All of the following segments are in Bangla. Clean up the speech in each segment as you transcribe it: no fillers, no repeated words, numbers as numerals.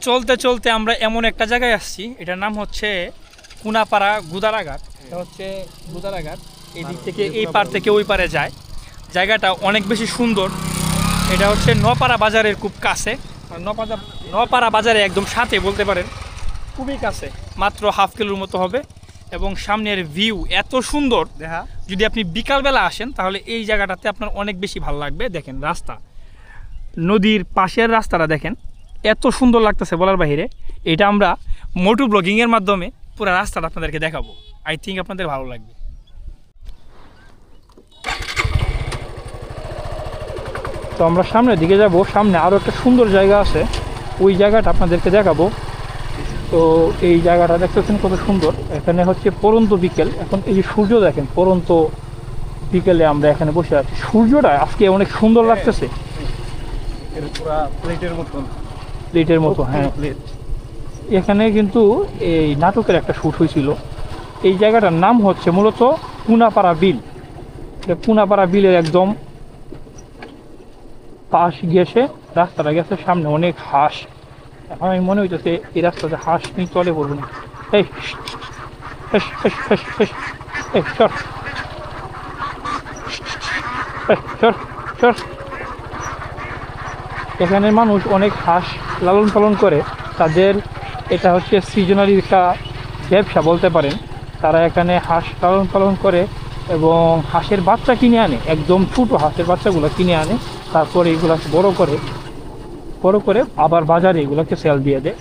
চলতে চলতে আমরা এমন একটা জায়গায় আসছি, এটার নাম হচ্ছে কুনাপাড়া গুদারাঘাট। এটা হচ্ছে গুদারাঘাট, এই দিক থেকে এই পার থেকে ওই পারে যায়। জায়গাটা অনেক বেশি সুন্দর। এটা হচ্ছে নপাড়া বাজারের খুব কাছে, নপাড়া বাজারে একদম সাথে বলতে পারেন, খুবই কাছে, মাত্র হাফ কিলোর মতো হবে। এবং সামনের ভিউ এত সুন্দর, যদি আপনি বিকালবেলা আসেন তাহলে এই জায়গাটাতে আপনার অনেক বেশি ভালো লাগবে। দেখেন রাস্তা, নদীর পাশের রাস্তাটা দেখেন, এত সুন্দর লাগতেছে বলার বাইরে। এটা আমরা মোটু ব্লগিংয়ের মাধ্যমে পুরো রাস্তাটা আপনাদেরকে দেখাবো। আই থিঙ্ক আপনাদের ভালো লাগবে। তো আমরা সামনের দিকে যাব, সামনে আরও একটা সুন্দর জায়গা আছে, ওই জায়গাটা আপনাদেরকে দেখাবো। তো এই জায়গাটা দেখতেছেন কত সুন্দর। এখানে হচ্ছে পরন্ত বিকেল, এখন এই যে সূর্য দেখেন, পরন্ত বিকেলে আমরা এখানে বসে আছি। সূর্যটা আজকে অনেক সুন্দর লাগতেছে, প্লেটের মতো। হ্যাঁ, এখানে কিন্তু এই নাটকের একটা শ্যুট হয়েছিল। এই জায়গাটার নাম হচ্ছে মূলত কুনাপাড়া বিল। কুনাপাড়া বিলের একদম পাশ গেছে রাস্তাটা গেছে, সামনে অনেক হাঁস। এখন আমি মনে হইতেছে এই রাস্তাতে হাঁস নিয়ে চলে পড়বো না। এই এখানে মানুষ অনেক হাঁস লালন পালন করে, তাদের এটা হচ্ছে সিজনালি একটা ব্যবসা বলতে পারেন। তারা এখানে হাঁস লালন পালন করে এবং হাঁসের বাচ্চা কিনে আনে, একদম ছোটো হাঁসের বাচ্চাগুলো কিনে আনে, তারপরে এগুলোকে বড় করে আবার বাজারে এগুলোকে সেল দিয়ে দেয়।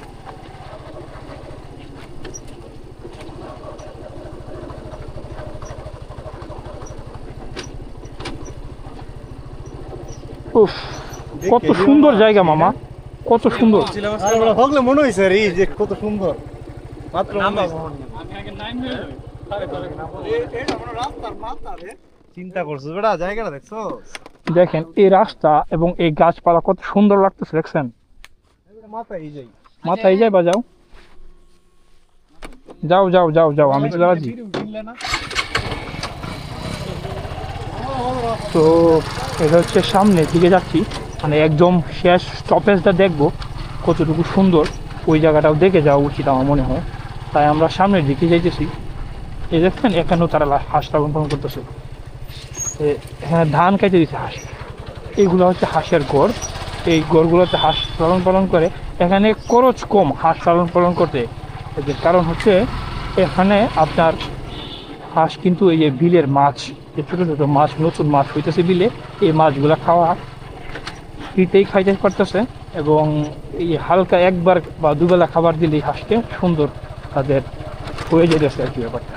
উফ, কত সুন্দর জায়গা মামা, কত সুন্দর। মনে হয়েছে যে কত সুন্দর। চিন্তা করছো বেটা, জায়গাটা দেখছো? দেখেন এই রাস্তা এবং এই গাছপালা কত সুন্দর লাগতেছে, দেখছেন? মাথায় যাই বা যাও যাও যাও যাও যাও, আমি তো রাজি। তো এটা হচ্ছে সামনের দিকে যাচ্ছি, মানে একদম শেষ স্টপেজটা দেখবো কতটুকু সুন্দর। ওই জায়গাটাও দেখে যাওয়া উচিত আমার মনে হয়, তাই আমরা সামনের দিকে যাইতেছি। এই দেখছেন এখানেও তারা হাঁস লালন পালন করতেছে। এখানে ধান খাইতে দিচ্ছে হাঁস, এইগুলো হচ্ছে হাঁসের গড়। এই গড়গুলোতে হাঁস লালন পালন করে। এখানে খরচ কম হাঁস লালন পালন করতে, এর কারণ হচ্ছে এখানে আপনার হাঁস কিন্তু এই যে বিলের মাছ, যে ছোটো ছোটো মাছ, নতুন মাছ হইতেছে বিলে, এই মাছগুলো খাওয়া ফ্রিতেই খাইতে পারতেছে। এবং এই হালকা একবার বা দুবেলা খাবার দিলেই হাঁসকে সুন্দর তাদের হয়ে যেতেছে আর কি ব্যাপারটা।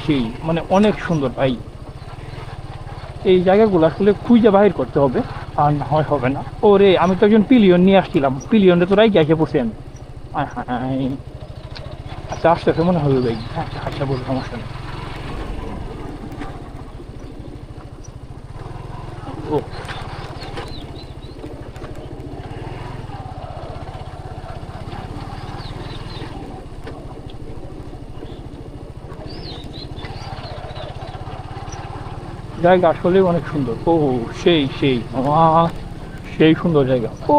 সেই মানে অনেক সুন্দর ভাই। এই জায়গাগুলো আসলে খুঁজে বাহির করতে হবে, আর না হয় হবে না। ওরে আমি তো একজন পিলিয়ন নিয়ে আসছিলাম, পিলিয়নটা তো রাইকে এসে পড়ছি আমি। আচ্ছা আস্তে আস্তে মনে হবে ভাই। হ্যাঁ আচ্ছা বলবো, সমস্যা নেই। ও জায়গা আসলে অনেক সুন্দর। ও সেই সেই সেই সুন্দর জায়গা। ও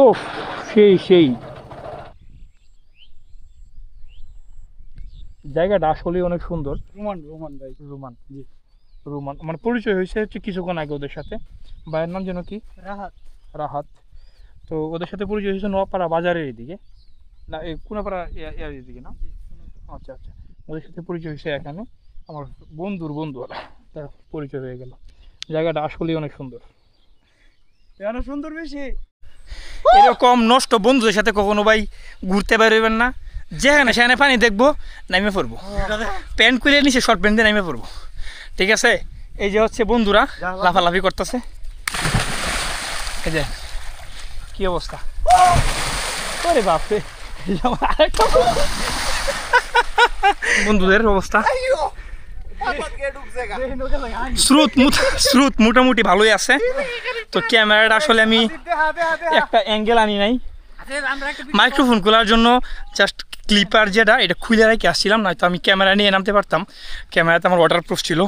ও সেই সেই জায়গাটা আসলে অনেক সুন্দর। রোমান ভাই, রোমান, জি রোমান। আমার পরিচয় হয়েছে হচ্ছে কিছুক্ষণ আগে ওদের সাথে। ভাইয়ের নাম যেন কি? রাহাত। তো ওদের সাথে পরিচয় হয়েছে নোয়াপাড়া বাজারের এদিকে, না এই কুনাপাড়া এর এদিকে না? আচ্ছা আচ্ছা, ওদের সাথে পরিচয় হয়েছে এখানে, আমার বন্ধুর বন্ধু তার পরিচয় হয়ে গেল। জায়গাটা আসলেই অনেক সুন্দর। সুন্দর বেশি। এরকম নষ্ট বন্ধুদের সাথে কখনো ভাই ঘুরতে বেরোবেন না। যেখানে সেখানে পানি দেখবো, নামে পড়বো, প্যান্ট খুলে নিচে শর্ট প্যান্ট দিয়ে নামে পড়বো, ঠিক আছে? এই যে হচ্ছে বন্ধুরা লাফালাফি করতেছে, এই যে কি অবস্থা। আরে বাপরে, বন্ধুদের অবস্থা। স্রোত মোটামুটি ভালোই আছে। তো ক্যামেরাটা আসলে আমি একটা অ্যাঙ্গেল আনি নাই, মাইক্রোফোন খোলার জন্য জাস্ট ক্লিপার যেটা, এটা খুলে রেখে আসছিলাম, নয়তো আমি ক্যামেরা নিয়ে নামতে পারতাম। ক্যামেরাতে আমার ওয়াটারপ্রুফ ছিল।